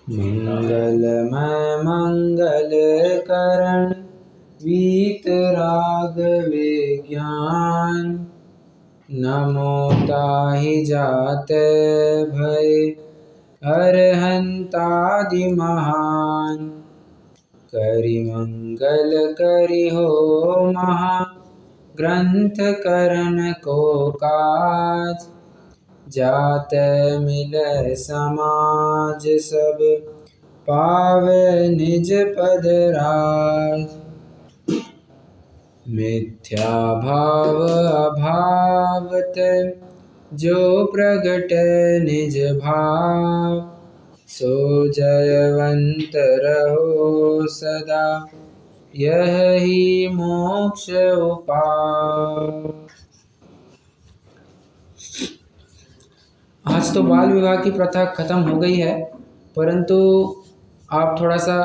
मंगलमय मंगल करण वीतराग विज्ञान। नमो ताहि जाते भय अरहंतादि महान। करि मंगल करि हो महा ग्रंथ करण को काज। जाते मिलै समाज सब पावे निज पद राज। मिथ्या भाव अभाव तै जो प्रगटै निज भाव। सो जयवंत रहो सदा यही मोक्ष उपाय। आज तो बाल विवाह की प्रथा खत्म हो गई है, परंतु आप थोड़ा सा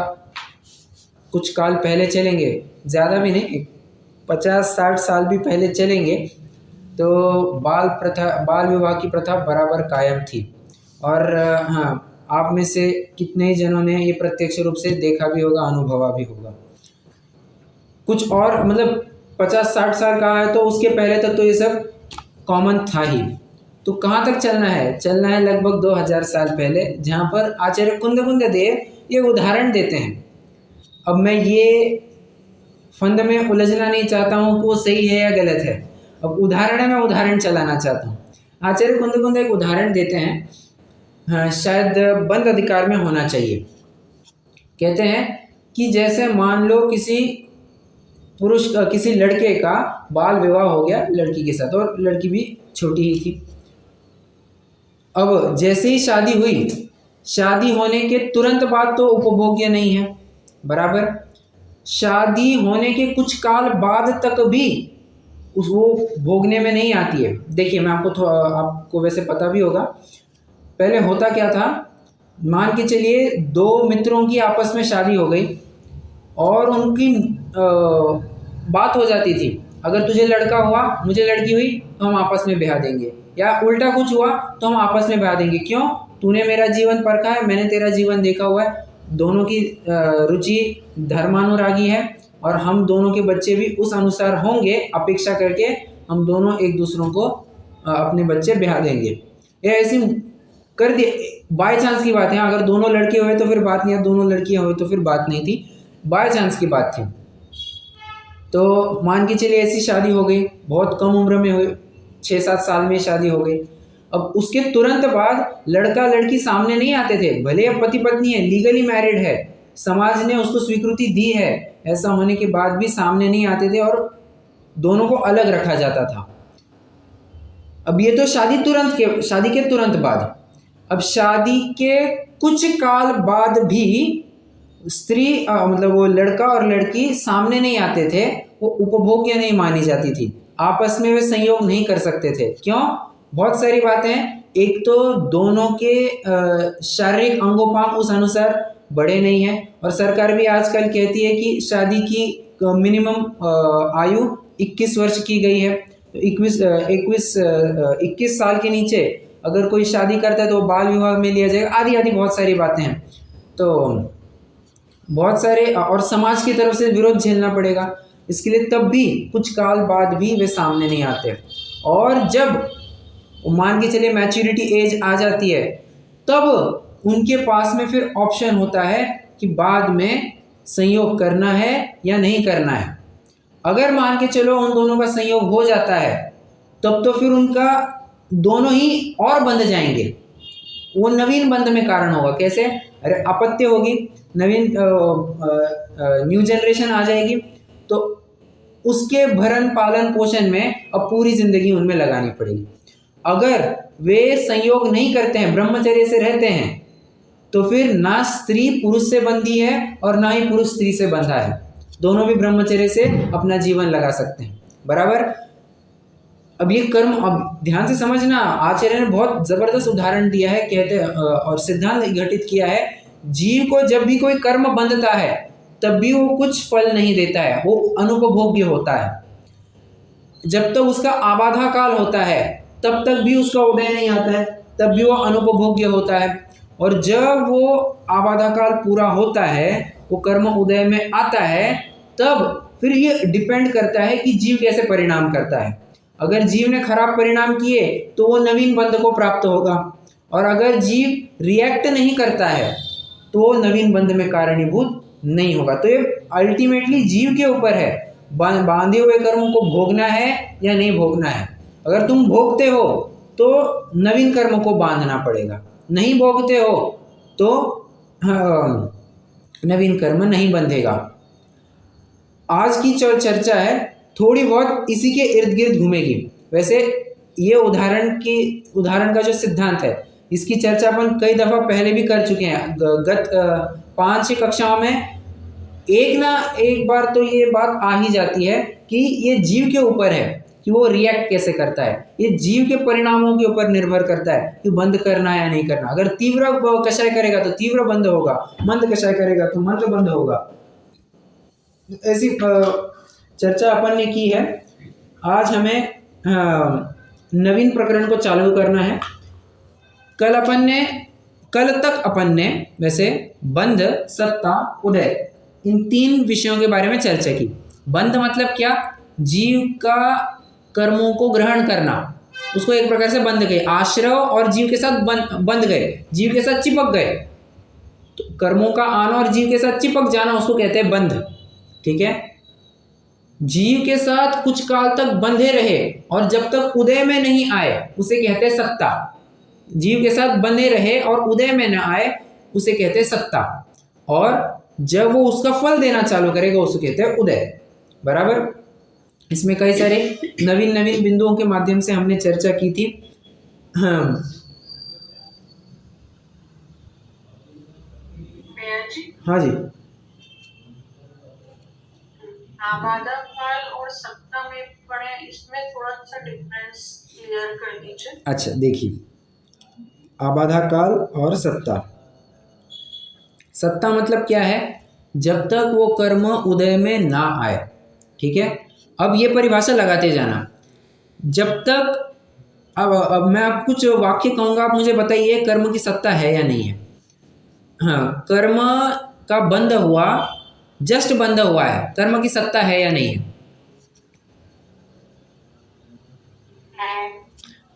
कुछ काल पहले चलेंगे, ज़्यादा भी नहीं, 50-60 साल भी पहले चलेंगे तो बाल विवाह की प्रथा बराबर कायम थी। और हाँ, आप में से कितने ही जनों ने ये प्रत्यक्ष रूप से देखा भी होगा, अनुभवा भी होगा। कुछ और मतलब 50-60 साल का है तो उसके पहले तक तो ये सब कॉमन था ही। तो कहाँ तक चलना है? चलना है लगभग 2000 साल पहले, जहाँ पर आचार्य कुंद देव ये उदाहरण देते हैं। अब मैं ये फंद में उलझना नहीं चाहता हूँ कि वो सही है या गलत है। अब उदाहरण है, मैं उदाहरण चलाना चाहता हूँ। आचार्य कुंद एक उदाहरण देते हैं, हाँ, शायद बंद अधिकार में होना चाहिए। कहते हैं कि जैसे मान लो किसी लड़के का बाल विवाह हो गया लड़की के साथ, और लड़की भी छोटी ही थी। अब जैसे ही शादी हुई, शादी होने के तुरंत बाद तो उपभोग्य नहीं है, बराबर। शादी होने के कुछ काल बाद तक भी वो भोगने में नहीं आती है। देखिए, मैं आपको वैसे पता भी होगा, पहले होता क्या था। मान के चलिए 2 मित्रों की आपस में शादी हो गई और उनकी बात हो जाती थी, अगर तुझे लड़का हुआ मुझे लड़की हुई तो हम आपस में ब्याह देंगे, या उल्टा कुछ हुआ तो हम आपस में ब्याह देंगे। क्यों? तूने मेरा जीवन परखा है, मैंने तेरा जीवन देखा हुआ है, दोनों की रुचि धर्मानुरागी है और हम दोनों के बच्चे भी उस अनुसार होंगे, अपेक्षा करके हम दोनों एक दूसरों को अपने बच्चे ब्याह देंगे। ये ऐसी कर दिए, बाय चांस की बात है। अगर दोनों लड़के हुए तो फिर बात नहीं है, दोनों लड़कियां हुई तो फिर बात नहीं थी, बाय चांस की बात थी। तो मान के चलिए ऐसी शादी हो गई, बहुत कम उम्र में हुई, 6-7 साल में शादी हो गई। अब उसके तुरंत बाद लड़का लड़की सामने नहीं आते थे, भले अब पति पत्नी है, लीगली मैरिड है, समाज ने उसको स्वीकृति दी है, ऐसा होने के बाद भी सामने नहीं आते थे और दोनों को अलग रखा जाता था। अब ये तो शादी के तुरंत बाद। अब शादी के कुछ काल बाद भी स्त्री मतलब वो लड़का और लड़की सामने नहीं आते थे, वो उपभोग्य नहीं मानी जाती थी, आपस में वे संयोग नहीं कर सकते थे। क्यों? बहुत सारी बातें हैं। एक तो दोनों के शारीरिक अंगोपांग उस अनुसार बड़े नहीं हैं, और सरकार भी आजकल कहती है कि शादी की मिनिमम आयु 21 वर्ष की गई है। 21 साल के नीचे अगर कोई शादी करता है तो बाल विवाह में लिया जाएगा, आदि बहुत सारी बातें हैं। तो बहुत सारे, और समाज की तरफ से विरोध झेलना पड़ेगा इसके लिए, तब भी कुछ काल बाद भी वे सामने नहीं आते। और जब मान के चलिए मैच्योरिटी एज आ जाती है, तब उनके पास में फिर ऑप्शन होता है कि बाद में संयोग करना है या नहीं करना है। अगर मान के चलो उन दोनों का संयोग हो जाता है, तब तो फिर उनका दोनों ही और बंध जाएंगे, वो नवीन बंध में कारण होगा। कैसे? अरे अपत्य होगी, नवीन न्यू जनरेशन आ जाएगी, तो उसके भरण पालन पोषण में अब पूरी जिंदगी उनमें लगानी पड़ेगी। अगर वे संयोग नहीं करते हैं, ब्रह्मचर्य से रहते हैं, तो फिर ना स्त्री पुरुष से बंधी है और ना ही पुरुष स्त्री से बंधा है, दोनों भी ब्रह्मचर्य से अपना जीवन लगा सकते हैं, बराबर। अब ये कर्म, अब ध्यान से समझना, आचार्य ने बहुत जबरदस्त उदाहरण दिया है, कहते और सिद्धांत घटित किया है। जीव को जब भी कोई कर्म बंधता है तब भी वो कुछ फल नहीं देता है, वो अनुपभोग्य होता है। जब तक उसका आबाधा काल होता है तब तक भी उसका उदय नहीं आता है, तब भी वो अनुपभोग्य होता है। और जब वो आबाधा काल पूरा होता है, वो कर्म उदय में आता है, तब फिर ये डिपेंड करता है कि जीव कैसे परिणाम करता है। अगर जीव ने खराब परिणाम किए तो वो नवीन बंध को प्राप्त होगा, और अगर जीव रिएक्ट नहीं करता है तो वो नवीन बंध में कारणीभूत नहीं होगा। तो ये अल्टीमेटली जीव के ऊपर है, बांधे हुए कर्मों को भोगना है या नहीं भोगना है। अगर तुम भोगते हो तो नवीन कर्म को बांधना पड़ेगा, नहीं भोगते हो तो नवीन कर्म नहीं बंधेगा। आज की चर्चा है थोड़ी बहुत इसी के इर्द गिर्द घूमेगी। वैसे ये उदाहरण का जो सिद्धांत है, इसकी चर्चा अपन कई दफ़ा पहले भी कर चुके हैं। गत 5-6 कक्षाओं में एक ना एक बार तो ये बात आ ही जाती है कि ये जीव के ऊपर है कि वो रिएक्ट कैसे करता है। ये जीव के परिणामों के ऊपर निर्भर करता है कि बंद करना है या नहीं करना। अगर तीव्र कषाय करेगा तो तीव्र बंद होगा, मंद कषाय करेगा तो मंद बंद होगा। ऐसी चर्चा अपन ने की है। आज हमें नवीन प्रकरण को चालू करना है। कल तक अपन ने वैसे बंध, सत्ता, उदय, इन 3 विषयों के बारे में चर्चा की। बंध मतलब क्या? जीव का कर्मों को ग्रहण करना, उसको एक प्रकार से बंध गए, आश्रव और जीव के साथ बंध गए, जीव के साथ चिपक गए। तो कर्मों का आना और जीव के साथ चिपक जाना उसको कहते हैं बंध। ठीक है, जीव के साथ कुछ काल तक बंधे रहे और जब तक उदय में नहीं आए उसे कहते हैं सत्ता। जीव के साथ बंधे रहे और उदय में न आए उसे कहते हैं सत्ता, और जब वो उसका फल देना चालू करेगा उसे कहते हैं उदय। बराबर। इसमें कई सारे नवीन बिंदुओं के माध्यम से हमने चर्चा की थी। हाँ जी, आबादा काल और सत्ता में पढ़े, इसमें थोड़ा सा डिफरेंस क्लियर कर दीजिए। अच्छा देखिए, आबाधा काल और सत्ता। सत्ता मतलब क्या है? जब तक वो कर्म उदय में ना आए। ठीक है, अब ये परिभाषा लगाते जाना। जब तक अब मैं आप कुछ वाक्य कहूँगा, आप मुझे बताइए कर्म की सत्ता है या नहीं है। हाँ, कर्म का बंध हुआ, जस्ट बंध हुआ है, कर्म की सत्ता है या नहीं है?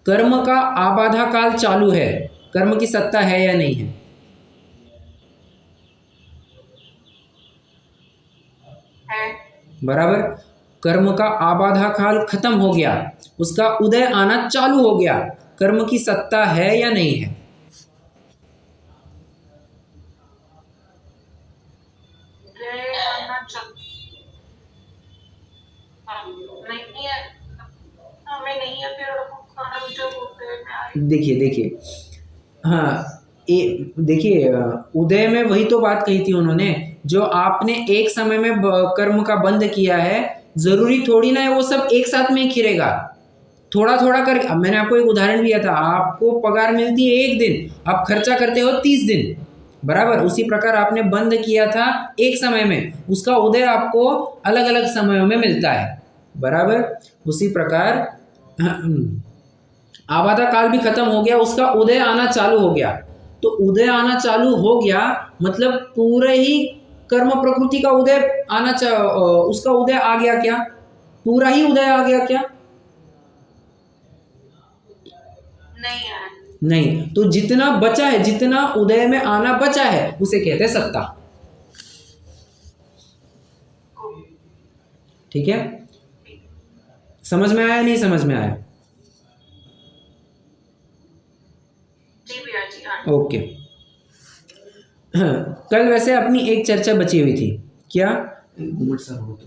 कर्म का आबाधा काल चालू है, कर्म की सत्ता है या नहीं है? बराबर। कर्म का आबाधा काल खत्म हो गया, उसका उदय आना चालू हो गया, कर्म की सत्ता है या नहीं है? देखिए, हाँ, देखिए, उदय में वही तो बात कही थी उन्होंने, जो आपने एक समय में कर्म का बंध किया है, जरूरी थोड़ी ना है वो सब एक साथ में ही खिरेगा। थोड़ा थोड़ा कर, अब मैंने आपको एक उदाहरण दिया था, आपको पगार मिलती है 1 दिन, आप खर्चा करते हो 30 दिन। बराबर। उसी प्रकार आपने बंद किया था एक समय में, उसका उदय आपको अलग अलग समयों में मिलता है। बराबर। उसी प्रकार आबादा काल भी खत्म हो गया, उसका उदय आना चालू हो गया। तो उदय आना चालू हो गया मतलब पूरे ही कर्म प्रकृति का उदय उसका उदय आ गया क्या? पूरा ही उदय आ गया क्या? नहीं। तो जितना बचा है, जितना उदय में आना बचा है, उसे कहते हैं सत्ता। ठीक है, समझ में आया नहीं समझ में आया? ओके। हाँ, कल वैसे अपनी एक चर्चा बची हुई थी। क्या? घुमट सर हो तो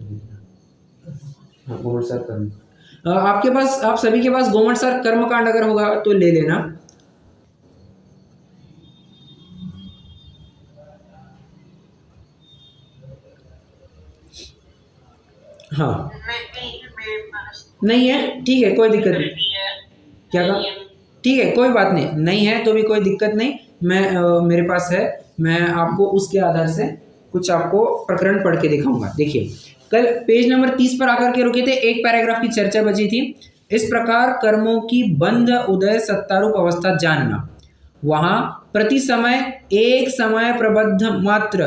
हाँ, घुमट सर कर्म। आपके पास, आप सभी के पास घुमट सर कर्मकांड अगर होगा तो ले लेना। हाँ, नहीं है, ठीक है, कोई दिक्कत नहीं। क्या कहा? ठीक है, कोई बात नहीं, नहीं है तो भी कोई दिक्कत नहीं। मेरे पास है, मैं आपको उसके आधार से कुछ आपको प्रकरण पढ़ के दिखाऊंगा। देखिए, कल पेज नंबर 30 पर आकर के रुके थे, एक पैराग्राफ की चर्चा बची थी। इस प्रकार कर्मों की बंध, उदय, सत्तारूप अवस्था जानना। वहाँ प्रति समय एक समय प्रबद्ध मात्र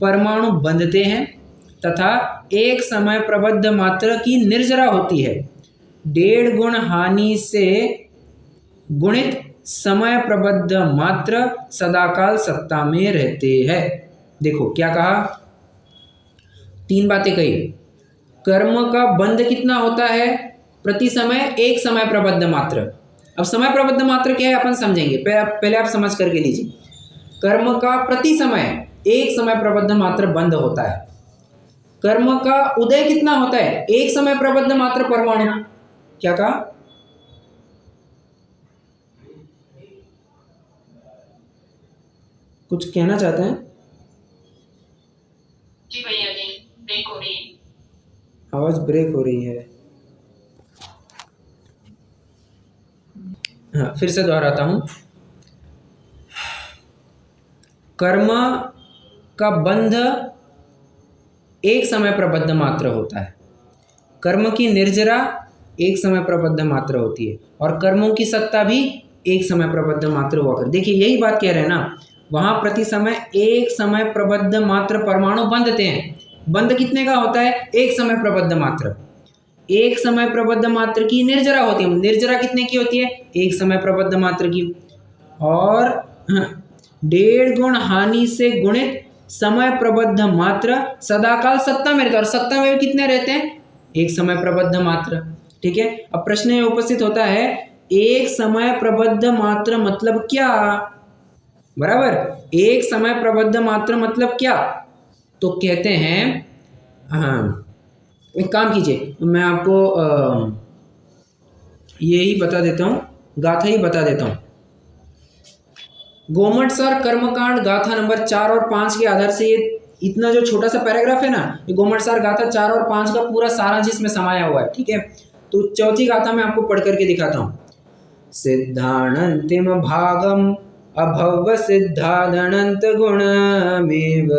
परमाणु बंधते हैं तथा एक समय प्रबद्ध मात्रा की निर्जरा होती है। 1.5 गुण हानि से गुणित समय प्रबद्ध मात्र सदाकाल सत्ता में रहते हैं। देखो क्या कहा, 3 बातें कही। कर्म का बंध कितना होता है, प्रति समय एक समय प्रबद्ध मात्र। अब समय प्रबद्ध मात्र क्या है अपन समझेंगे, पहले आप समझ करके लीजिए। कर्म का प्रति समय एक समय प्रबद्ध मात्र बंध होता है। कर्म का उदय कितना होता है, एक समय प्रबद्ध मात्र परमाणु। क्या कहा, कुछ कहना चाहते हैं? जी भैया जी, ब्रेक हो रही है, आवाज ब्रेक हो रही है। हाँ, फिर से दोहराता हूं। कर्म का बंध एक समय प्रबद्ध मात्र होता है, कर्म की निर्जरा एक समय प्रबद्ध मात्र होती है, और कर्मों की सत्ता भी एक समय प्रबद्ध मात्र हुआ कर। देखिए यही बात कह रहे हैं ना, वहां प्रति समय एक समय प्रबद्ध मात्र परमाणु बंधते हैं। बंध कितने का होता है, एक समय प्रबद्ध मात्र। एक समय प्रबद्ध मात्र की निर्जरा होती है, निर्जरा कितने की होती है, एक समय प्रबद्ध मात्र की। और 1.5 गुण हानि से गुणित समय प्रबद्ध मात्र सदाकाल सत्ता में रहता है, और सत्ता में भी कितने रहते हैं, एक समय प्रबद्ध मात्र। ठीक है, अब प्रश्न ये उपस्थित होता है, एक समय प्रबद्ध मात्र मतलब क्या, बराबर, एक समय प्रबद्ध मात्र मतलब क्या। तो कहते हैं, हाँ एक काम कीजिए, मैं आपको यही बता देता हूँ, गाथा ही बता देता हूँ। गोमटसार कर्मकांड गाथा नंबर 4 और 5 के आधार से, ये इतना जो छोटा सा पैराग्राफ है ना, ये गोमटसार गाथा 4 और 5 का पूरा सारांश इसमें समाया हुआ है। ठीक है, तो चौथी गाथा में आपको पढ़ करके दिखाता हूँ। सिद्धानंतिम भागम अभव सिद्धादनंत गुणमेव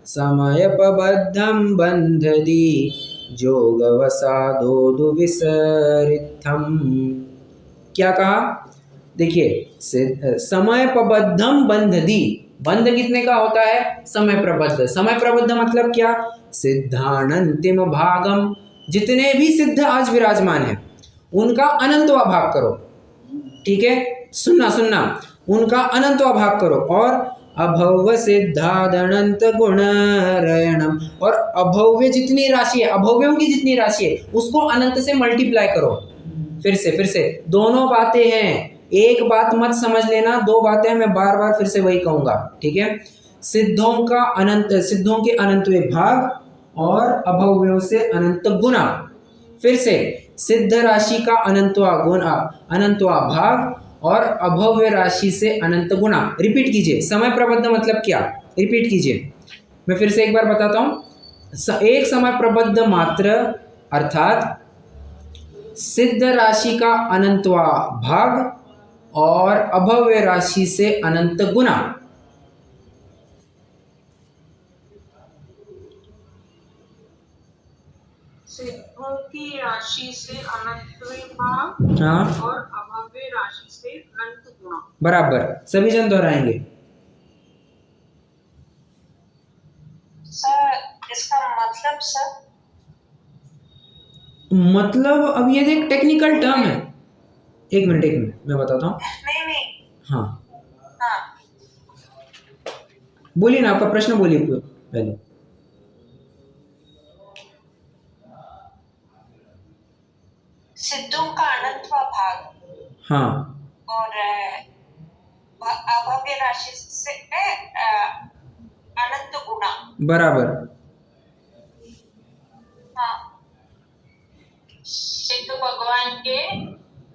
समयपबद्धं बंधदी जोगवसादो दुविसरिथम। क्या कहा, देखिए समय प्रबद्धम बंधदी, बंध कितने का होता है, समय प्रबद्ध। समय प्रबद्ध मतलब क्या, सिद्धानंतिम भागम, जितने भी सिद्ध आज विराजमान है उनका अनंतवा भाग करो। ठीक है, सुनना सुनना, उनका अनंतवा भाग करो। और अभव्य सिद्धादनंत गुणरयणम, और अभव्य जितनी राशि है, अभव्यों की जितनी राशि है उसको अनंत से मल्टीप्लाई करो। फिर से दोनों बातें हैं, एक बात मत समझ लेना, 2 बातें मैं बार बार फिर से वही कहूंगा। ठीक है, सिद्धों का अनंत, सिद्धों के अनंतवे भाग और अभव्यों से अनंत गुना। फिर से सिद्ध राशि का अनंतवा गुना, अनंतवा भाग और अभव्य राशि से अनंत गुना। रिपीट कीजिए, समय प्रबद्ध मतलब क्या, रिपीट कीजिए, मैं फिर से एक बार बताता हूं। एक समय प्रबद्ध मात्र अर्थात सिद्ध राशि का अनंतवा भाग और अभव्य राशि से अनंत गुना। सिद्धों की राशि से अनंतवे भाग, हाँ, और अभव्य राशि से अनंत गुणा। बराबर, सभी जन दोहराएंगे। सर इसका मतलब, सर मतलब अब ये एक टेक्निकल टर्म है। एक मिनट मैं बताता हूँ। नहीं हाँ हाँ, बोलिए ना, आपका प्रश्न बोलिए पहले। सिद्धों का अनंतवा भाग, हाँ, और अभव्य राशि से अनंत गुणा। बराबर, हाँ, सिद्ध भगवान के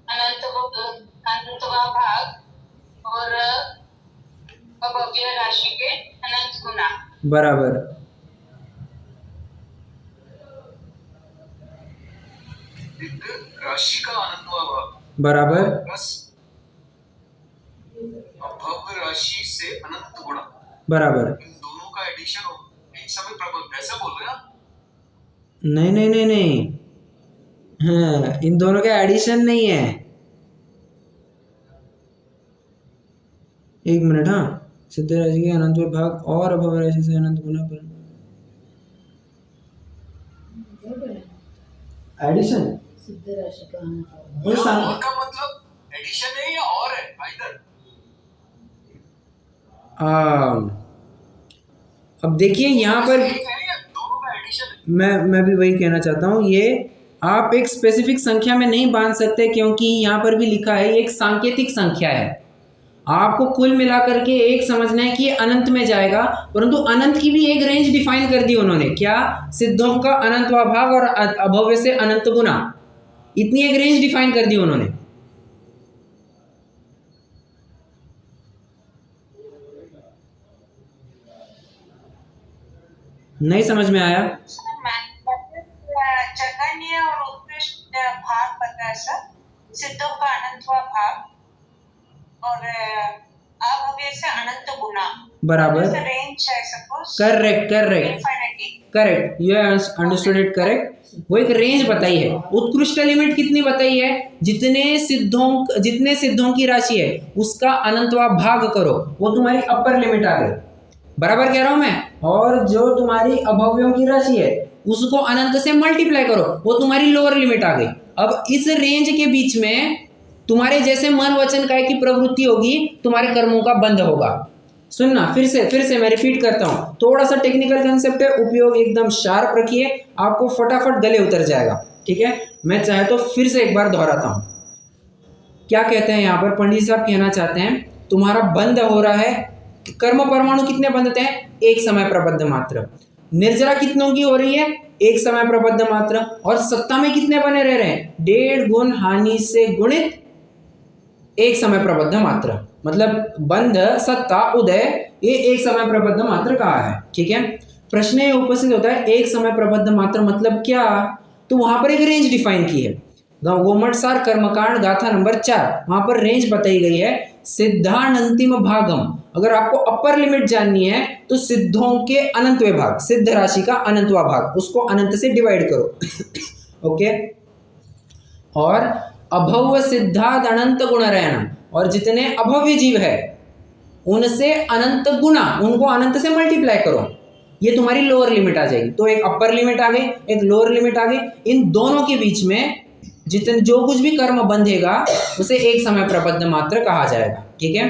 अनंतवा भाग और अभव्य राशि के अनंत गुणा। बराबर, राशि का अनंतवा भाग बराबर, प्लस अभव्य राशि से अनंत गुणा, बराबर। इन दोनों का एडिशन हो एक समय प्रबल, ऐसा बोल रहे हैं आप? नहीं, हाँ, इन दोनों का एडिशन नहीं है, एक मिनट, हाँ। सिद्ध राशि के अनंत विभाग और अभव राशि से अनंत गुना पर एडिशन। सिद्ध राशि का अनंत वो यहाँ सं- और का मतलब एडिशन है या और है आइदर? अब देखिए यहाँ पर एक है या दोनों का एडिशन है? मैं भी वही कहना चाहता हूँ। ये आप एक स्पेसिफिक संख्या में नहीं बांध सकते, क्योंकि यहाँ पर भी लिखा है ये एक सांकेतिक संख्या है। आपको कुल मिलाकर के एक समझना है कि ये अनंत में जाएगा, परंतु अनंत की भी एक रेंज डिफाइन कर दी उन्होंने। क्या? सिद्धों का अनंतवा भाग और अभव्य से अनंत गुना, इतनी एक रेंज डिफाइन कर दी उन्होंने। नहीं समझ में आया? जघन्य और उत्कृष्ट भाग पता है सर, सिद्धों का अनंतवा भाग और अभव्य से अनंत गुना बराबर। रेंज है suppose. Correct correct infinity. Correct, you understood it correct. वो एक रेंज बताई है। उत्कृष्ट लिमिट कितनी बताई है? जितने सिद्धों की राशि है उसका अनंतवा भाग करो, वो तुम्हारी अपर लिमिट आ गई। बराबर कह रहा हूं मैं। और जो तुम्हारी अभव्यों की राशि है उसको अनंत से मल्टीप्लाई करो, वो तुम्हारी लोअर लिमिट आ गई। अब इस रेंज के बीच में तुम्हारे जैसे मन वचन काय की प्रवृत्ति होगी, तुम्हारे कर्मों का बंध होगा। सुनना, फिर से मैं रिपीट करता हूं, थोड़ा सा टेक्निकल कंसेप्ट है, उपयोग एकदम शार्प रखिए, आपको फटाफट गले उतर जाएगा। ठीक है, मैं चाहे तो फिर से एक बार दोहराता हूं। क्या कहते हैं यहाँ पर पंडित साहब? कहना चाहते हैं तुम्हारा बंध हो रहा है। कर्म परमाणु कितने बंधते हैं? एक समय प्रबद्ध मात्र। निर्जरा कितनों की हो रही है? एक समय प्रबद्ध मात्र। और सत्ता में कितने बने रह रहे हैं? 1.5 गुण हानि से गुणित एक समय प्रबद्ध मात्र। मतलब बंध, सत्ता, उदय, ये एक समय प्रबद्ध मात्र कहा है। ठीक है, प्रश्न ये उपस्थित होता है एक समय प्रबद्ध मात्र मतलब क्या? तो वहां पर एक रेंज डिफाइन की है। गोमटसार कर्मकांड गाथा नंबर 4, वहां पर रेंज बताई गई है। सिद्धानंतिम भागम, अगर आपको अपर लिमिट जाननी है तो सिद्धों के अनंत विभाग, सिद्ध राशि का अनंतवा भाग, उसको अनंत से डिवाइड करो। ओके। और अभव्य सिद्धाद अनंत गुणरयणम, और जितने अभव्य जीव है उनसे अनंत गुना, उनको अनंत से मल्टीप्लाई करो, ये तुम्हारी लोअर लिमिट आ जाएगी। तो एक अपर लिमिट आ गई, एक लोअर लिमिट आ गई। इन दोनों के बीच में जितने जो कुछ भी कर्म बंधेगा उसे एक समय प्रबद्ध मात्र कहा जाएगा। ठीक है,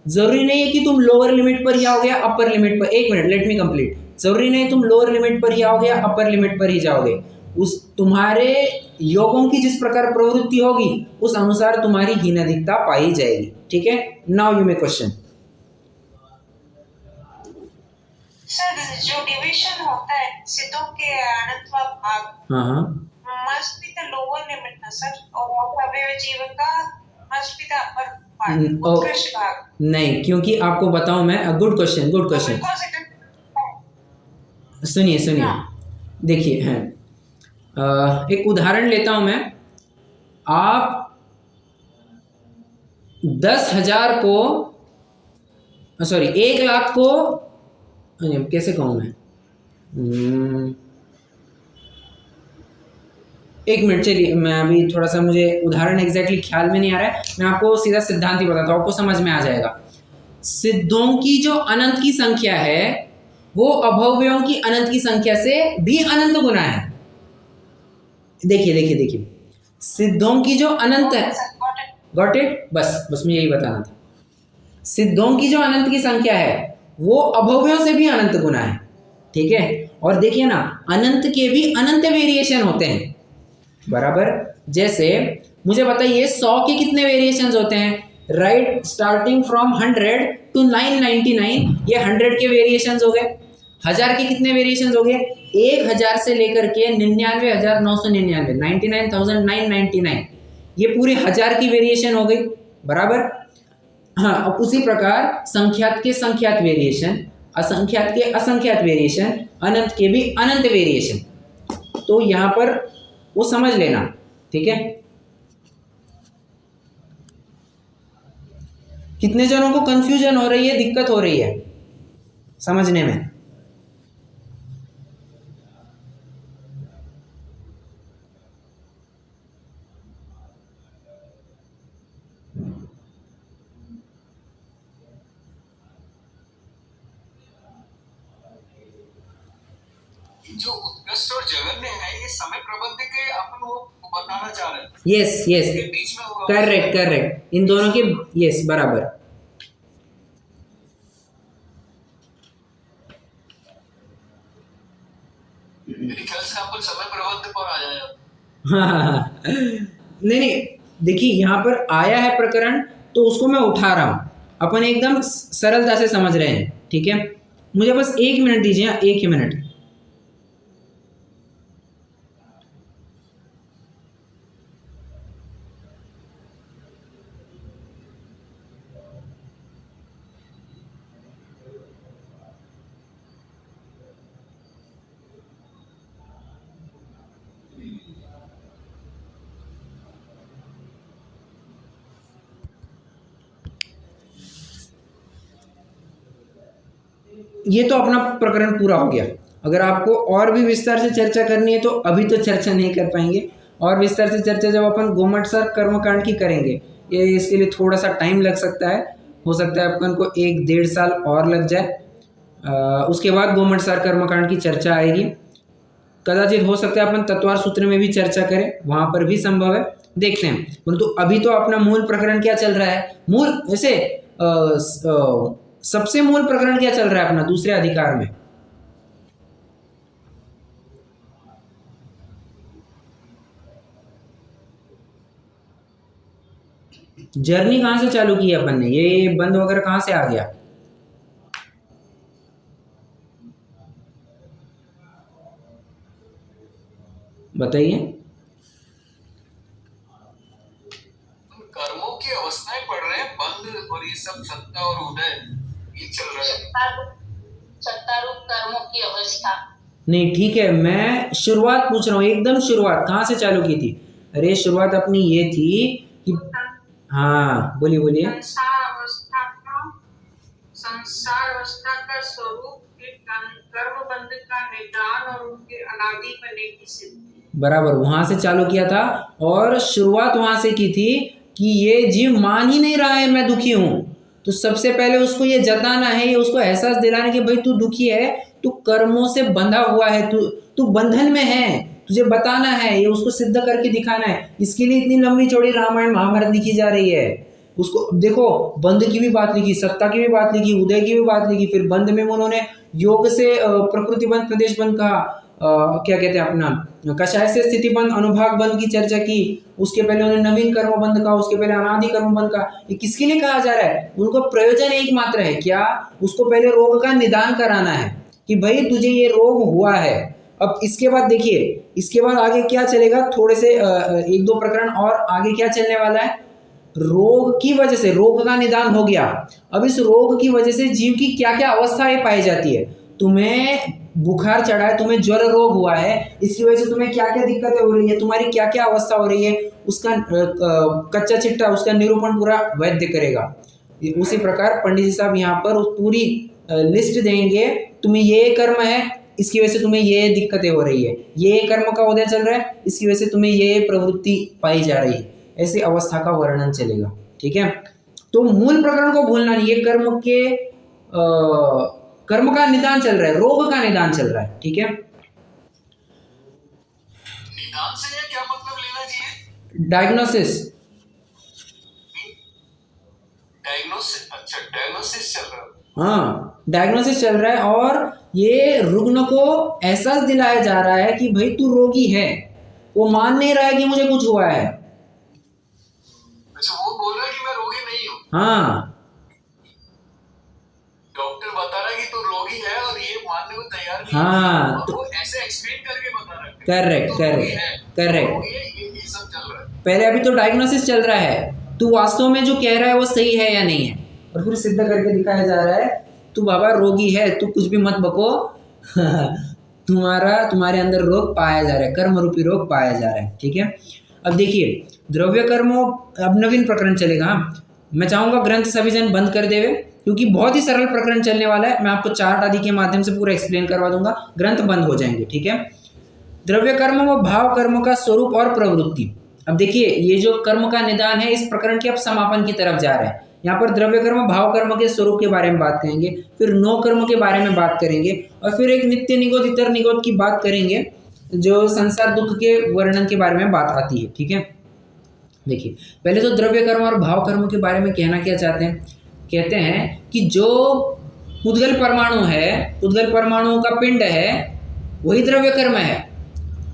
जरूरी नहीं है कि तुम लोअर लिमिट पर ही आओगे या अपर लिमिट पर। एक मिनट, लेट मी कंप्लीट। जरूरी नहीं तुम लोअर लिमिट पर ही आओगे या अपर लिमिट पर ही जाओगे। उस तुम्हारे योगों की जिस प्रकार प्रवृत्ति होगी उस अनुसार तुम्हारी हीन अधिकता पाई जाएगी। ठीक है, now you may question. Sir जो डिवीजन होता है सिद्धों के अनंतवा भाग, हाँ, must be the lower limit ना सर, और अवयव जीव का must be the upper part, उत्कृष्ट भाग। नहीं, क्योंकि आपको बताऊं मैं, गुड क्वेश्चन, गुड क्वेश्चन। सुनिए, देखिए हैं, एक उदाहरण लेता हूं मैं। आप 10,000 को, सॉरी 1 लाख को, कैसे कहूं मैं, एक मिनट चलिए, मैं अभी थोड़ा सा, मुझे उदाहरण एग्जैक्टली ख्याल में नहीं आ रहा है, मैं आपको सीधा सिद्धांत ही बताता हूँ, आपको समझ में आ जाएगा। सिद्धों की जो अनंत की संख्या है वो अभव्यों की अनंत की संख्या से भी अनंत गुना है। देखिए, सिद्धों की जो अनंत है, गॉट इट, बस मैं यही बताना था। सिद्धों की जो अनंत की संख्या है वो अभव्यों से भी अनंत गुना है। ठीक है, और देखिए ना, अनंत के भी अनंत वेरिएशन होते हैं। बराबर, जैसे मुझे बताइए 100 के कितने वेरिएशंस होते हैं? राइट, स्टार्टिंग फ्रॉम 100 टू 999, ये 100 के वेरिएशंस हो गए। 1000 के कितने वेरिएशंस हो गए? 1000 से लेकर के 99,999, 99,999, ये पूरे 1000 की वेरिएशन हो गई। बराबर, हाँ। अब उसी प्रकार संख्यात के संख्यात वेरिएशन, असंख्यात के असंख्यात वेरिएशन, अनंत के भी अनंत वेरिएशन। तो यहां पर वो समझ लेना। ठीक है, कितने जनों को कंफ्यूजन हो रही है, दिक्कत हो रही है समझने में? जो उत्कृष्ट और जघन्य है ये समय प्रबंध के अपन वो बताना चाह रहे हैं। यस यस, इसके बीच में होगा करेक्ट करेक्ट, इन दोनों के, यस बराबर। मेरे ख्याल से अपन समय प्रबंध पर आ जाएगा। हाँ नहीं नहीं, देखिए यहाँ पर आया है प्रकरण तो उसको मैं उठा रहा हूँ, अपन एकदम सरलता से समझ रहे हैं, ठीक है। मुझे बस 1 मिनट दीजिए, 1 ही मिनट। ये तो अपना प्रकरण पूरा हो गया। अगर आपको और भी विस्तार से चर्चा करनी है तो अभी तो चर्चा नहीं कर पाएंगे, और विस्तार से चर्चा जब अपन गोमटसर कर्मकांड की करेंगे, ये इसके लिए थोड़ा सा टाइम लग सकता है, हो सकता है अपन को 1-1.5 साल और लग जाए। उसके बाद गोमटसर कर्मकांड की चर्चा आएगी। कदाचित हो सकता है अपन तत्वार सूत्र में भी चर्चा करें, वहाँ पर भी संभव है, देखते हैं। परंतु अभी तो अपना मूल प्रकरण क्या चल रहा है, मूल वैसे सबसे मूल प्रकरण क्या चल रहा है अपना दूसरे अधिकार में। जर्नी कहाँ से चालू की अपन ने, ये बंद वगैरह कहाँ से आ गया? बताइए। कर्मों की अवस्थाएं पढ़ रहे हैं, बंध और ये सब सत्ता और उदय ये चल रहा है। सत्तारूप कर्मों की अवस्था नहीं ठीक है, मैं शुरुआत पूछ रहा हूँ, एकदम शुरुआत कहाँ से चालू की थी? अरे शुरुआत अपनी ये थी कि, हाँ बोलिए बोलिए। संसार अवस्था का स्वरूप कर्म बंध का निदान और उनके अनादि होने की सिद्धि, बराबर वहां से चालू किया था, और शुरुआत वहां से की थी कि ये जीव मान ही नहीं रहा है मैं दुखी हूं, तो सबसे पहले उसको ये जताना है, ये उसको एहसास दिलाना कि भाई तू दुखी है, तू कर्मों से बंधा हुआ है, तू बंधन में है, तुझे बताना है, ये उसको सिद्ध करके दिखाना है। इसके लिए इतनी लंबी चौड़ी रामायण महाभारत लिखी जा रही है। उसको देखो, बंध की भी बात लिखी, सत्ता की भी बात लिखी, उदय की भी बात लिखी, फिर बंध में उन्होंने योग से प्रकृति बंध, प्रदेश बंध कहा, क्या कहते हैं अपना कषाय से स्थिति बंध, अनुभाग बंध की चर्चा की, उसके पहले उन्होंने नवीन कर्म बंध कहा, उसके पहले अनादि कर्म बंध कहा। ये किसके लिए कहा जा रहा है? उनको प्रयोजन एक मात्र है, क्या? उसको पहले रोग का निदान कराना है कि भाई तुझे ये रोग हुआ है। अब इसके बाद देखिए, इसके बाद आगे क्या चलेगा, थोड़े से 1-2 प्रकरण और आगे क्या चलने वाला है। रोग की वजह से, रोग का निदान हो गया, अब इस रोग की वजह से जीव की क्या क्या अवस्थाएं पाई जाती है। तुम्हें बुखार चढ़ा है, तुम्हें ज्वर रोग हुआ है, इसकी वजह से तुम्हें क्या क्या दिक्कतें हो रही है, तुम्हारी क्या क्या अवस्था हो रही है, उसका कच्चा चिट्ठा, उसका निरूपण पूरा वैद्य करेगा। उसी प्रकार पंडित जी साहब यहाँ पर पूरी लिस्ट देंगे, तुम्हें ये कर्म है, इसकी वजह से तुम्हें ये दिक्कतें हो रही है, ये कर्म का उदय चल रहा है, इसकी वजह से तुम्हें ये प्रवृत्ति पाई जा रही है, ऐसी अवस्था का वर्णन चलेगा। ठीक है, तो मूल प्रकरण को भूलना नहीं, ये कर्म का निदान चल रहा है, रोग का निदान चल रहा है। ठीक है, निदान से क्या मतलब लेना चाहिए? डायग्नोसिस। डायग्नोसिस, अच्छा डायग्नोसिस चल रहा है। हाँ, डायग्नोसिस चल रहा है, और ये रुग्ण को एहसास दिलाया जा रहा है कि भाई तू रोगी है, वो मान नहीं रहा है कि मुझे कुछ हुआ है। अच्छा, वो बोल रहा है कि मैं रोगी नहीं हूँ। हाँ, डॉक्टर बता रहा है कि तू रोगी है और ये मानने को तैयार नहीं। हाँ, तो वो ऐसे एक्सप्लेन करके बता रहा है। Correct correct correct. ये सब चल रहा है। पहले अभी तो डायग्नोसिस चल रहा है, तू वास्तव में जो कह रहा है वो सही है या नहीं है, और फिर सिद्ध करके दिखाया जा रहा है तू बाबा रोगी है, तू कुछ भी मत बको तुम्हारे अंदर रोग पाया जा रहा है, कर्म रूपी रोग पाया जा रहा है। ठीक है, अब देखिए द्रव्य कर्मों, अब नवीन प्रकरण चलेगा। मैं चाहूंगा ग्रंथ सभी जन बंद कर देवे, क्योंकि बहुत ही सरल प्रकरण चलने वाला है, मैं आपको चार्ट आदि के माध्यम से पूरा एक्सप्लेन करवा दूंगा, ग्रंथ बंद हो जाएंगे। ठीक है, द्रव्य कर्म व भाव कर्म का स्वरूप और प्रवृत्ति। अब देखिए, ये जो कर्म का निदान है, इस प्रकरण के अब समापन की तरफ जा रहे हैं। यहाँ पर द्रव्य कर्म भाव कर्म के स्वरूप के बारे में बात करेंगे, फिर नो कर्म के बारे में बात करेंगे, और फिर एक नित्य निगोद इतर निगोद की बात करेंगे, जो संसार दुख के वर्णन के बारे में बात आती है। ठीक है, देखिए पहले तो द्रव्य कर्म और भाव कर्म के बारे में कहना क्या चाहते हैं। कहते हैं कि जो पुद्गल परमाणु है, पुद्गल परमाणुओं का पिंड है, वही द्रव्य कर्म है,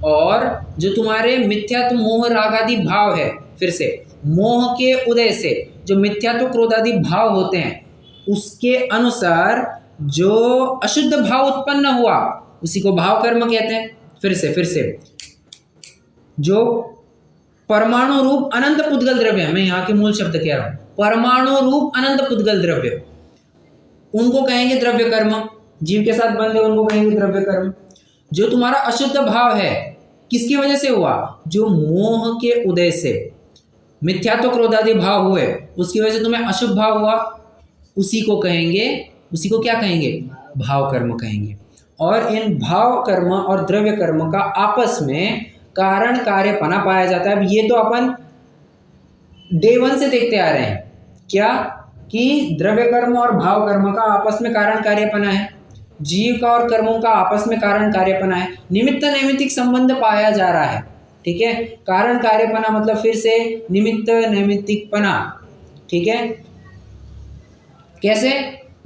और जो तुम्हारे मिथ्यात्व मोह राग आदि भाव है, फिर से मोह के उदय से जो मिथ्यात्व क्रोध आदि भाव होते हैं, उसके अनुसार जो अशुद्ध भाव उत्पन्न हुआ उसी को भाव कर्म कहते हैं। फिर से जो परमाणु रूप अनंत पुद्गल द्रव्य है, मैं यहाँ के मूल शब्द कह रहा हूँ, परमाणु रूप अनंत पुद्गल द्रव्य, उनको कहेंगे द्रव्य कर्म। जीव के साथ बंधे उनको कहेंगे द्रव्य कर्म। जो तुम्हारा अशुद्ध भाव है, किसकी वजह से हुआ? जो मोह के उदय से मिथ्यात्व क्रोध आदि भाव हुए, उसकी वजह से तुम्हें अशुभ भाव हुआ, उसी को कहेंगे, उसी को क्या कहेंगे? भाव कर्म कहेंगे। और इन भाव कर्म और द्रव्य कर्म का आपस में कारण कार्यपना पाया जाता है। अब ये तो अपन डे 1 से देखते आ रहे हैं, क्या कि द्रव्य कर्म और भाव कर्म का आपस में कारण कार्यपना है, जीव का और कर्मों का आपस में कारण कार्यपना है, निमित्त नैमित्तिक संबंध पाया जा रहा है। ठीक है, कारण कार्यपना मतलब फिर से निमित्त नैमित्तिकपना। ठीक है, कैसे?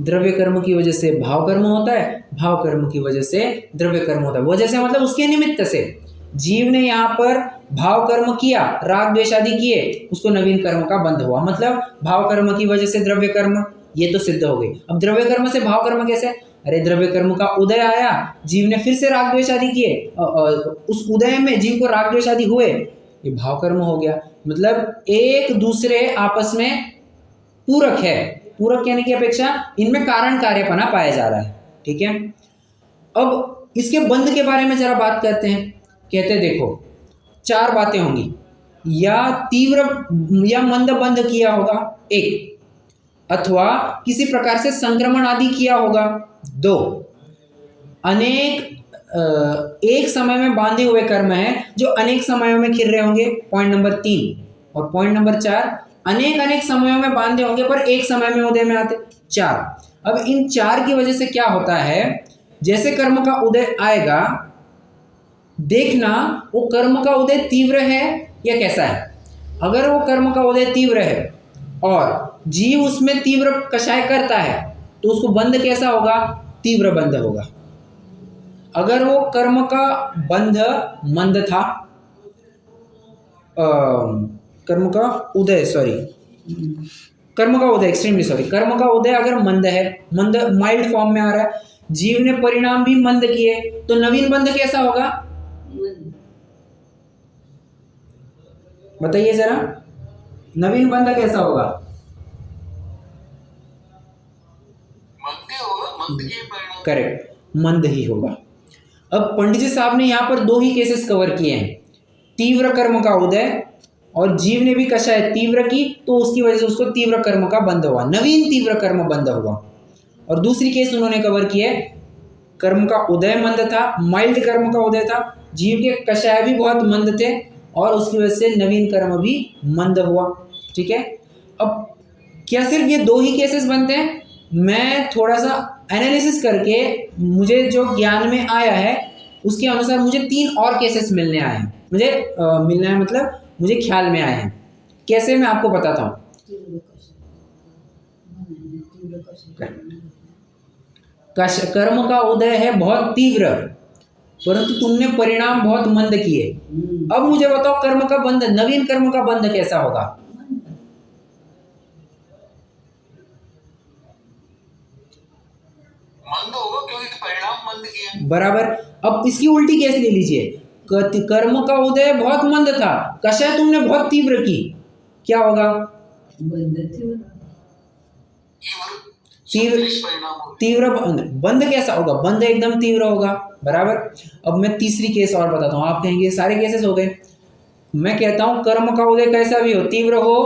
द्रव्य कर्म की वजह से भाव कर्म होता है, भाव कर्म की वजह से द्रव्य कर्म होता है। वजह से मतलब उसके निमित्त से जीव ने यहाँ पर भाव कर्म किया, राग द्वेष आदि किए, उसको नवीन कर्म का बंध हुआ, मतलब भाव कर्म की वजह से द्रव्य कर्म, ये तो सिद्ध हो गई। अब द्रव्य कर्म से भाव कर्म कैसे? अरे द्रव्य कर्म का उदय आया, जीव ने फिर से राग द्वेष आदि किए, उस उदय में जीव को राग द्वेष आदि हुए, ये भाव कर्म हो गया। मतलब एक दूसरे आपस में पूरक है, पूरक कहने की अपेक्षा इनमें कारण कार्यपना पाया जा रहा है। ठीक है, अब इसके बंध के बारे में जरा बात करते हैं। कहते देखो 4 बातें होंगी, या तीव्र या मंद बंध किया होगा 1, अथवा किसी प्रकार से संक्रमण आदि किया होगा 2, अनेक एक समय में बांधे हुए कर्म हैं जो अनेक समयों में खिल रहे होंगे, पॉइंट नंबर 3, और पॉइंट नंबर 4, अनेक समयों में बांधे होंगे पर एक समय में उदय में आते 4। अब इन 4 की वजह से क्या होता है, जैसे कर्म का उदय आएगा, देखना वो कर्म का उदय तीव्र है या कैसा है। अगर वो कर्म का उदय तीव्र है और जीव उसमें तीव्र कषाय करता है, तो उसको बंध कैसा होगा? तीव्र बंध होगा। अगर वो कर्म का बंध मंद था, कर्म का उदय कर्म का उदय अगर मंद है, मंद माइल्ड फॉर्म में आ रहा है, जीव ने परिणाम भी मंद किए, तो नवीन बंध कैसा होगा? बताइए जरा, नवीन बंध कैसा होगा? करेक्ट, मंद ही होगा। अब पंडित जी साहब ने यहाँ पर 2 ही केसेस कवर किए हैं, तीव्र कर्म का उदय, और जीव ने भी कषाय तीव्र की, तो उसकी वजह से उसको तीव्र कर्म का बंध हुआ, नवीन तीव्र कर्म बंध हुआ। और दूसरी केस उन्होंने कवर की है, कर्म का उदय मंद था, माइल्ड कर्म का उदय था, जीव के कषाय भी बहुत मंद थे, और उसकी वजह से नवीन कर्म भी मंद हुआ। ठीक है, अब क्या सिर्फ ये 2 ही केसेस बनते हैं? मैं थोड़ा सा एनालिसिस करके मुझे जो ज्ञान में आया है उसके अनुसार मुझे 3 और केसेस मिलने आए हैं, मिलना है मतलब मुझे ख्याल में आए हैं। कैसे, मैं आपको बताता हूँ। कर्म का उदय है बहुत तीव्र, परंतु तुमने परिणाम बहुत मंद किए। अब मुझे बताओ कर्म का बंध, नवीन कर्म का बंध कैसा होगा? मंद होगा, क्योंकि परिणाम मंद किया। बराबर। अब इसकी उल्टी केस ले लीजिए, कर्म का उदय बहुत मंद था, कषाय तुमने बहुत तीव्र की, क्या होगा? तीव्र बंध कैसा होगा? बंध एकदम तीव्र होगा। बराबर। अब मैं तीसरी केस और बताता हूँ, आप कहेंगे सारे केसेस हो गए। मैं कहता हूँ कर्म का उदय कैसा भी हो, तीव्र हो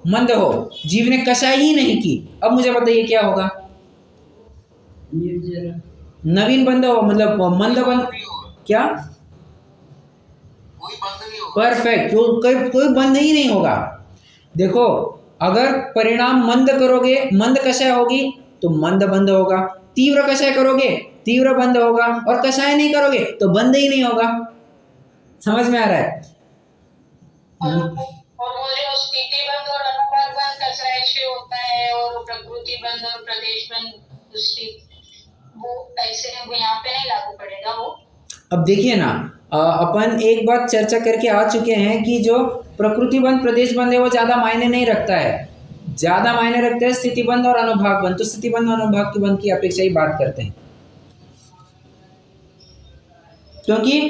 मंद हो, जीव ने कषाय ही नहीं की, अब मुझे बताइए क्या होगा? नवीन बंध हो, मतलब मंद बंध, क्या? कोई बंध नहीं होगा। परफेक्ट, कोई बंध ही नहीं होगा। देखो अगर परिणाम मंद करोगे, मंद कषाय होगी तो मंद बंध होगा, तीव्र कषाय करोगे तीव्र बंध होगा, और कषाय नहीं करोगे तो बंद ही नहीं होगा। समझ में आ रहा है? और वो जो स्थिति बंद और अनुपात बंद कषाय से होता है, और प्रकृति बंद और प्रदेश बंद दूसरी, वो ऐसे यहाँ पे नहीं लागू पड़ेगा वो। अब देखिए ना, अपन एक बात चर्चा करके आ चुके हैं कि जो प्रकृति बंद प्रदेश बंद है वो ज्यादा मायने नहीं रखता है, ज्यादा मायने रखता है स्थिति बंद और अनुभाग बंद। तो स्थिति बंद और अनुभाग की बंद की अपेक्षा ही बात करते हैं, क्योंकि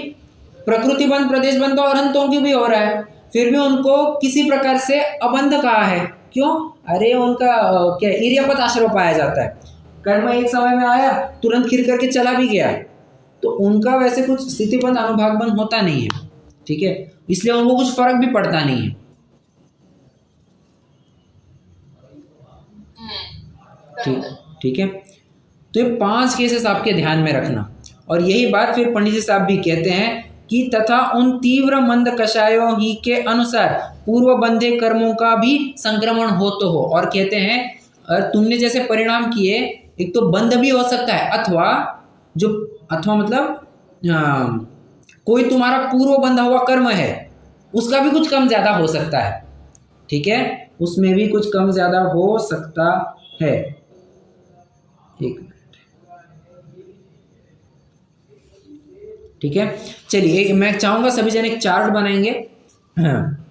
प्रकृति बंद प्रदेश बंद तो अरहंतों की भी हो रहा है, फिर भी उनको किसी प्रकार से अबंध कहा है। क्यों? अरे उनका क्या इर्यापत आश्रय पाया जाता है, कर्म एक समय में आया तुरंत खिर करके चला भी गया, तो उनका वैसे कुछ स्थिति बंद अनुभाग बंद होता नहीं है, ठीक है, इसलिए उनको कुछ फर्क भी पड़ता नहीं है। ठीक है, तो ये 5 केसेस आपके ध्यान में रखना। और यही बात फिर पंडित जी साहब भी कहते हैं कि तथा उन तीव्र मंद कषायों ही के अनुसार पूर्व बंधे कर्मों का भी संक्रमण हो तो हो। और कहते हैं अगर तुमने जैसे परिणाम किए, एक तो बंध भी हो सकता है, अथवा मतलब कोई तुम्हारा पूर्व बंधा हुआ कर्म है उसका भी कुछ कम ज्यादा हो सकता है, ठीक है, उसमें भी कुछ कम ज्यादा हो सकता है। एक मिनट, ठीक है, चलिए मैं चाहूंगा सभी जन एक चार्ट बनाएंगे। हाँ,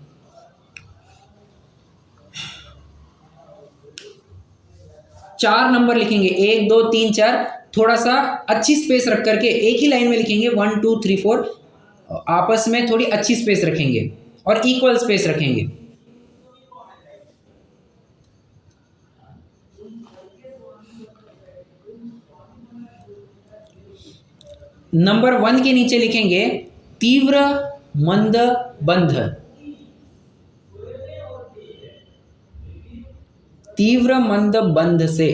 4 नंबर लिखेंगे, 1 2 3 4, थोड़ा सा अच्छी स्पेस रख करके एक ही लाइन में लिखेंगे, 1 2 3 4, आपस में थोड़ी अच्छी स्पेस रखेंगे और इक्वल स्पेस रखेंगे। नंबर 1 के नीचे लिखेंगे तीव्र मंद बंध, तीव्र मंद बंध से।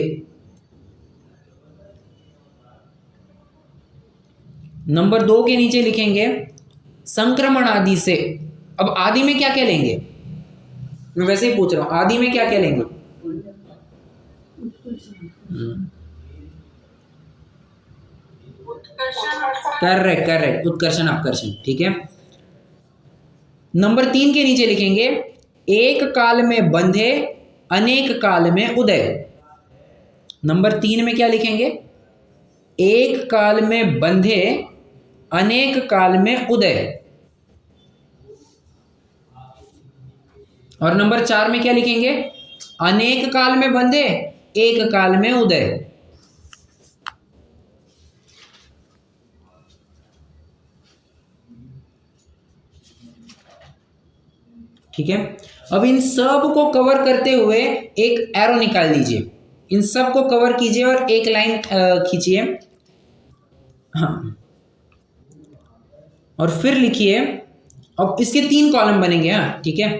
नंबर 2 के नीचे लिखेंगे संक्रमण आदि से। अब आदि में क्या क्या लेंगे, मैं वैसे ही पूछ रहा हूं, आदि में क्या क्या लेंगे? करेक्ट, उत्कर्षण अपकर्षण, ठीक है। नंबर 3 के नीचे लिखेंगे एक काल में बंधे अनेक काल में उदय। नंबर 3 में क्या लिखेंगे? एक काल में बंधे अनेक काल में उदय। और नंबर 4 में क्या लिखेंगे? अनेक काल में बंधे एक काल में उदय। ठीक है, अब इन सब को कवर करते हुए एक एरो निकाल लीजिए, इन सब को कवर कीजिए और एक लाइन खींचिए। हाँ, और फिर लिखिए। अब इसके 3 कॉलम बनेंगे। हाँ, ठीक है,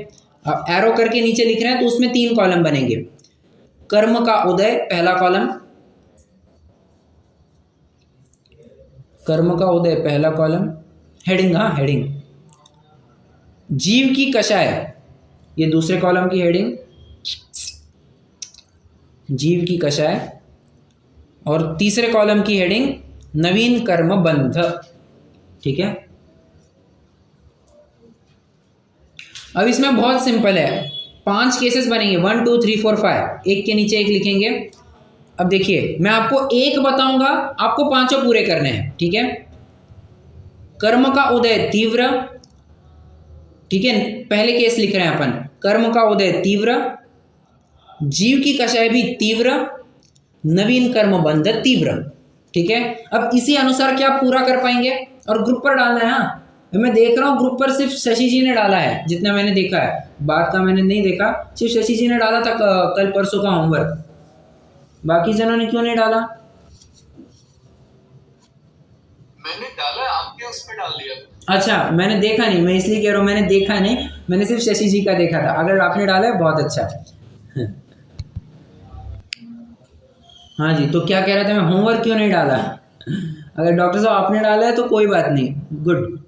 अब एरो करके नीचे लिख रहे हैं तो उसमें 3 कॉलम बनेंगे। कर्म का उदय पहला कॉलम, कर्म का उदय पहला कॉलम, हेडिंग, हाँ हेडिंग। जीव की कषाय, ये दूसरे कॉलम की हेडिंग, जीव की कषाय। और तीसरे कॉलम की हेडिंग नवीन कर्म बंध। ठीक है, अब इसमें बहुत सिंपल है, 5 केसेस बनेंगे, 1 2 3 4 5, एक के नीचे एक लिखेंगे। अब देखिए, मैं आपको एक बताऊंगा, आपको 5 पूरे करने हैं। ठीक है, कर्म का उदय तीव्र, ठीक है, पहले केस लिख रहे हैं अपन, कर्म का उदय तीव्र, जीव की कषाय भी तीव्र, नवीन कर्म बंध तीव्र। ठीक है, अब इसी अनुसार क्या पूरा कर पाएंगे? और ग्रुप पर डालना है। हाँ, मैं देख रहा हूँ ग्रुप पर सिर्फ शशि जी ने डाला है, जितना मैंने देखा है, बात का मैंने नहीं देखा, सिर्फ शशि जी ने डाला था कल परसों का होमवर्क, बाकी जनों ने क्यों नहीं डाला? मैंने डाला, आपके उस पे डाल दिया। अच्छा, मैंने देखा नहीं, मैं इसलिए कह रहा हूँ, मैंने देखा नहीं, मैंने सिर्फ शशि जी का देखा था। अगर आपने डाला है बहुत अच्छा। हाँ जी, तो क्या कह रहे थे मैं, होमवर्क क्यों नहीं डाला? अगर डॉक्टर साहब आपने डाला है तो कोई बात नहीं, गुड।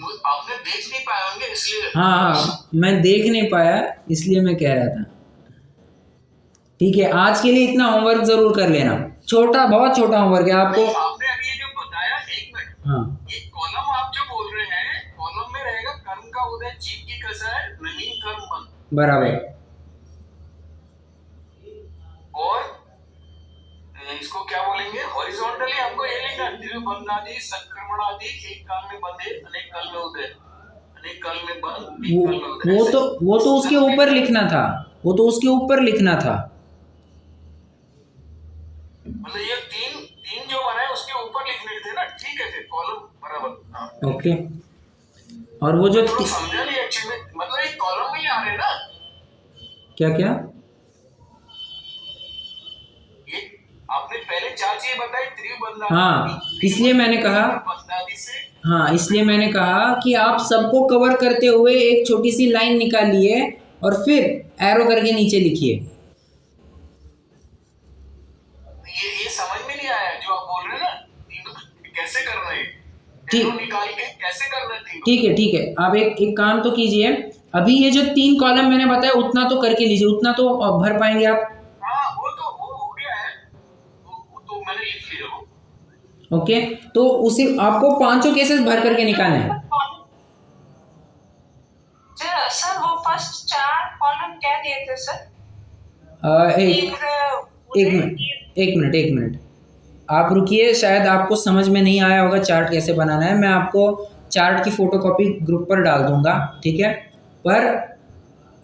आपने देख नहीं पाए होंगे इसलिए। हाँ हाँ, मैं देख नहीं पाया इसलिए मैं कह रहा था। ठीक है, आज के लिए इतना होमवर्क जरूर कर लेना, छोटा, बहुत छोटा होमवर्क है आपको। आपने अभी ये जो बताया, एक मिनट, हाँ, ये कॉलम आप जो बोल रहे हैं, कॉलम में रहेगा कर्म का उदय, जीव की कसा है, नवीन कर्म बंद, बराबर। और इसको क्या बोलेंगे, हॉरिजॉन्टली आपको ये लिखना, दिव्य बंद आदि, संक्रमण आदि, एक काल में बंधे, अनेक काल में उदय, अनेक काल में बंद, एक काल में उदय। वो तो उसके ऊपर लिखना था, वो तो उसके ऊपर लिखना था। मतलब ये तीन जो बनाए उसके ऊपर लिखने थे ना, ठीक है, फिर कॉलम बराबर। ओके, और वो जो तो समझा नहीं एक्चुअली, मतलब ये कॉलम में ही आ रहे ना, क्या क्या ये आपने पहले 4 चीजें बताई, त्रिबंधा, हाँ, इसलिए मैंने कहा, बंदादि से, हाँ इसलिए मैंने कहा कि आप सबको कवर करते हुए एक छोटी सी लाइन निकालिए और फिर एरो करके नीचे लिखिए। ये समझ में नहीं आया जो आप बोल रहे हैं ना, कैसे करना है, ठीक, एरो निकाल के कैसे करना है तीनों। ठीक है, ठीक है, आप एक काम तो कीजिए, अभी ये जो 3 कॉलम मैंने बताया उतना तो करके लीजिए, उतना तो भर पाएंगे आप। हाँ वो हो गया है, वो तो मैंने लिख लिया वो। ओके, तो उसे आपको 5 केसेस भर करके निकालने हैं। सर वो फर्स्ट 4 कॉलम क्या दिए थे सर? एक मिनट, आप रुकिए, शायद आपको समझ में नहीं आया होगा चार्ट कैसे बनाना है। मैं आपको चार्ट की फोटोकॉपी ग्रुप पर डाल दूंगा, ठीक है। पर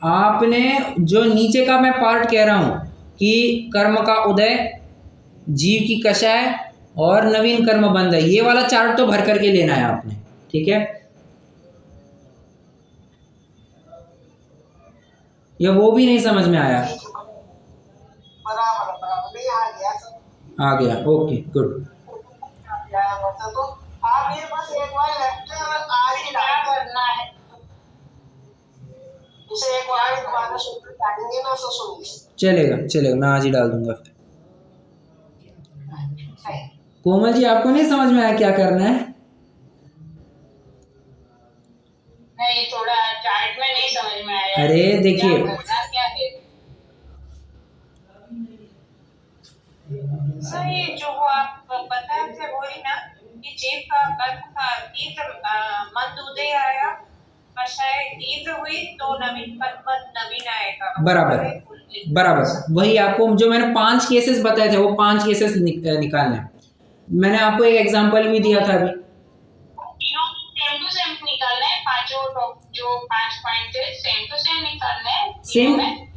आपने जो नीचे का मैं पार्ट कह रहा हूँ कि कर्म का उदय, जीव की कषाय और नवीन कर्म बंध है, ये वाला चार्ट तो भर करके लेना है आपने, ठीक है। या वो भी नहीं समझ में आया? आ गया, ओके गुड। तो आप ये बस एक बार लेक्चर आज ही करना है, इसे एक बार दोबारा सुनेंगे ना, तो सुनिए। चलेगा, मैं आज ही डाल दूंगा फिर। कोमल जी, आपको नहीं समझ में आया क्या करना है? नहीं, थोड़ा चार्ट में नहीं समझ में आया। अरे देखिए, क्या है सर, ये जो वो आप बताए थे वही ना, कि जीव का कर्म का तीव्र मंद उदय आया, कषाय तीव्र हुई तो नवीन आएगा। बराबर वही आपको जो मैंने 5 केसेस बताए थे, वो 5 केसेस निकालने हैं। मैंने आपको एक एग्जांपल भी दिया था अभी। सेम टू सेम निकालना है, पांचों जो 5 पॉइंट है सेम टू सेम निकालना है।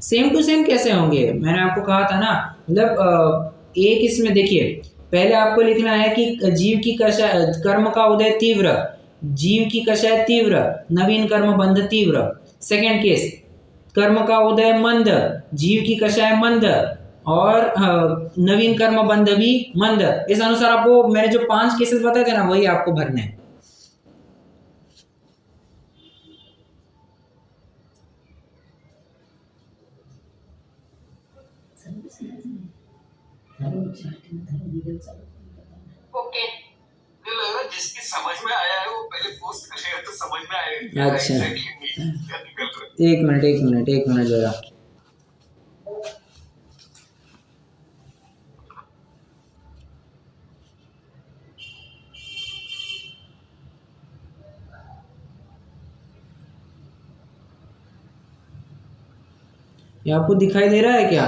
सेम टू सेम कैसे होंगे? मैंने आपको कहा था ना, मतलब एक इसमें देखिए, पहले आपको लिखना है कि जीव की कषाय, कर्म का उदय तीव्र, जीव की कषाय तीव्र, नवीन कर्म बंध तीव्र। सेकंड केस, कर्म का उदय मंद, जीव की कषाय मंद और नवीन कर्म बंध भी मंद। इस अनुसार आपको मैंने जो 5 केसेस बताए थे ना, वही आपको भरने हैं। ओके, मुझे लग रहा है जिसकी समझ में आया है वो पहले पोस्ट करेगा तो समझ में आएगा। अच्छा, exactly। एक मिनट जरा। ये आपको दिखाई दे रहा है क्या?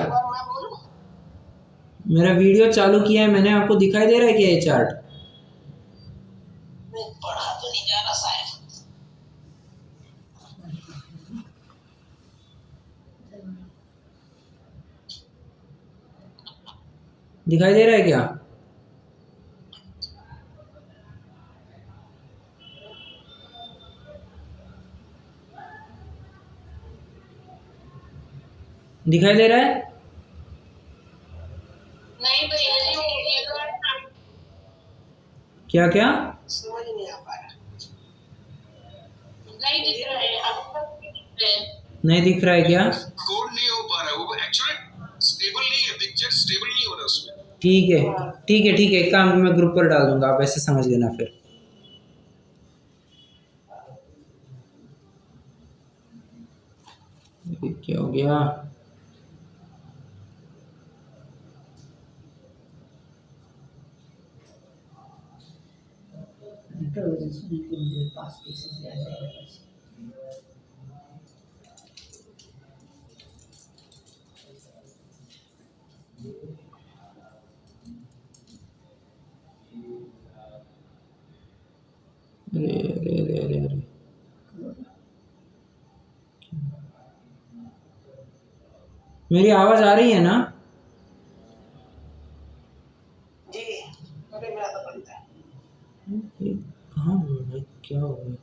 मेरा वीडियो चालू किया है मैंने, आपको दिखाई दे रहा है क्या ये चार्ट? पढ़ा तो नहीं जा रहा शायद। दिखाई दे रहा है क्या? दिखाई दे रहा है? नहीं भैया जी, क्या क्या समझ नहीं आ पा रहा, नहीं दिख रहा है आपको? नहीं दिख रहा है क्या? कोड नहीं हो पा रहा है, वो एक्चुअली स्टेबल नहीं है, पिक्चर स्टेबल नहीं हो रहा उसमें। ठीक है, एक काम मैं ग्रुप पर डाल दूंगा, आप ऐसे समझ लेना फिर। ये क्या हो गया? अरे अरे अरे अरे अरे, मेरी आवाज आ रही है ना? जी अरे मेरा तो बनता है। ये कहाँ हूँ मैं? क्या हो गया?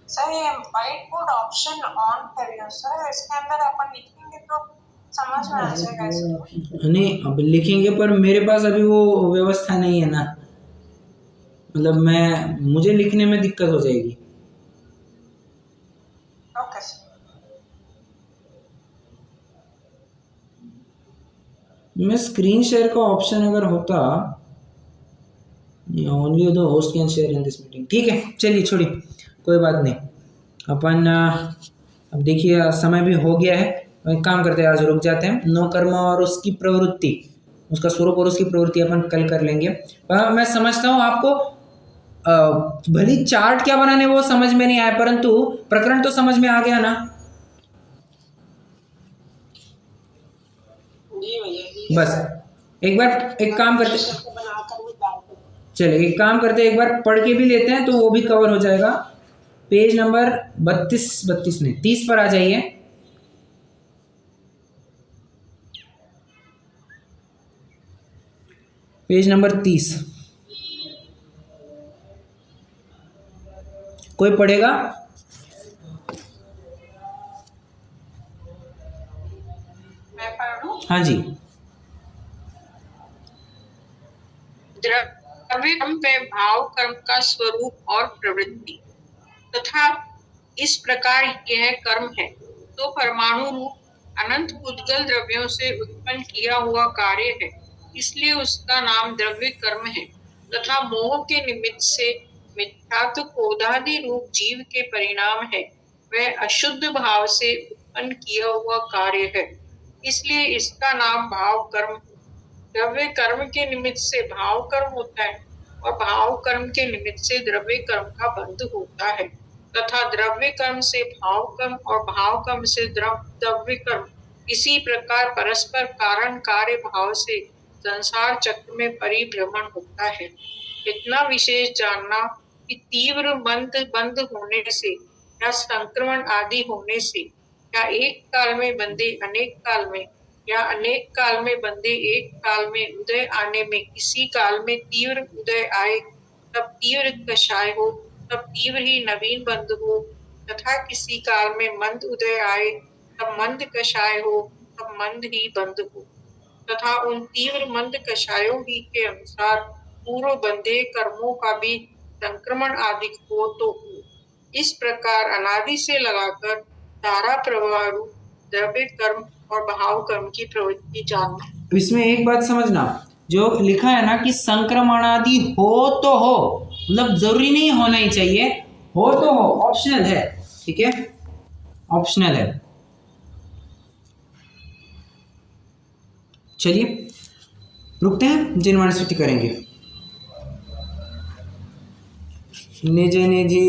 सर ये व्हाइट बोर्ड ऑप्शन ऑन करिए सर, इसके अंदर अपन लिखेंगे तो समझ में आ जाएगा इसको। नहीं, अब लिखेंगे पर मेरे पास अभी वो व्यवस्था नहीं है ना, मतलब मुझे लिखने में दिक्कत हो जाएगी। Okay sir. मैं स्क्रीन शेयर का ऑप्शन अगर होता, only the host can share in this meeting. ठीक है, चलिए छोड़िए, कोई बात नहीं। अपन अब देखिए समय भी हो गया है, एक काम करते हैं, आज रुक जाते हैं। नो कर्म और उसकी प्रवृत्ति, उसका स्वरूप और उसकी प्रवृत्ति अपन कल कर लेंगे। मैं समझता हूँ आपको भली चार्ट क्या बनाने वो समझ में नहीं आया, परंतु प्रकरण तो समझ में आ गया ना? जी भैया। बस एक बार एक काम करते, चलिए एक काम करते, एक बार पढ़ के भी लेते हैं तो वो भी कवर हो जाएगा। पेज नंबर 32 नहीं 30 पर आ जाइए। पेज नंबर 30 कोई पढ़ेगा? मैं पढ़ूं? हाँ जी। द्रव्य कर्म पे भाव कर्म का स्वरूप और प्रवृत्ति तथा इस प्रकार यह कर्म है तो परमाणु रूप अनंत उद्गल द्रव्यों से उत्पन्न किया हुआ कार्य है, इसलिए उसका नाम द्रव्य कर्म है। तथा मोह के निमित्त से मिथ्यात्व क्रोधादि रूप जीव के परिणाम है, वह अशुद्ध भाव से उत्पन्न किया हुआ कार्य है, इसलिए इसका नाम भाव कर्म। द्रव्य कर्म के निमित्त से भाव कर्म होता है और भाव कर्म के निमित्त से द्रव्य कर्म का बंध होता है, तथा द्रव्य कर्म से भाव कर्म और भाव कर्म से द्रव्य कर्म इसी प्रकार परस्पर कारण कार्य भाव से संसार चक्र में परिभ्रमण होता है। इतना विशेष जानना कि तीव्र बंध होने से या संक्रमण आदि होने से या एक काल में बंधे अनेक काल में या अनेक काल में बंधे एक काल में उदय आने में किसी काल में तीव्र उदय आए तब तीव्र कषाय हो तब तीव्र ही नवीन बंध हो, तथा किसी काल में मंद उदय आए तब मंद कषाय हो तब मंद ही बंध हो, तथा उन तीव्र मंद कषायों ही के अनुसार पूर्व बंधे कर्मों का भी संक्रमण आदि हो तो हो। इस प्रकार अनादि से लगाकर धारा प्रवाह रूप द्रव्य कर्म और भाव कर्म की प्रवृत्ति जानना। इसमें एक बात समझना, जो लिखा है ना कि संक्रमणादि हो तो हो, मतलब जरूरी नहीं होना ही चाहिए, हो तो हो, ऑप्शनल है। ठीक है, ऑप्शनल है। चलिए रुकते हैं, जिनवाणी स्तुति करेंगे। निज निधि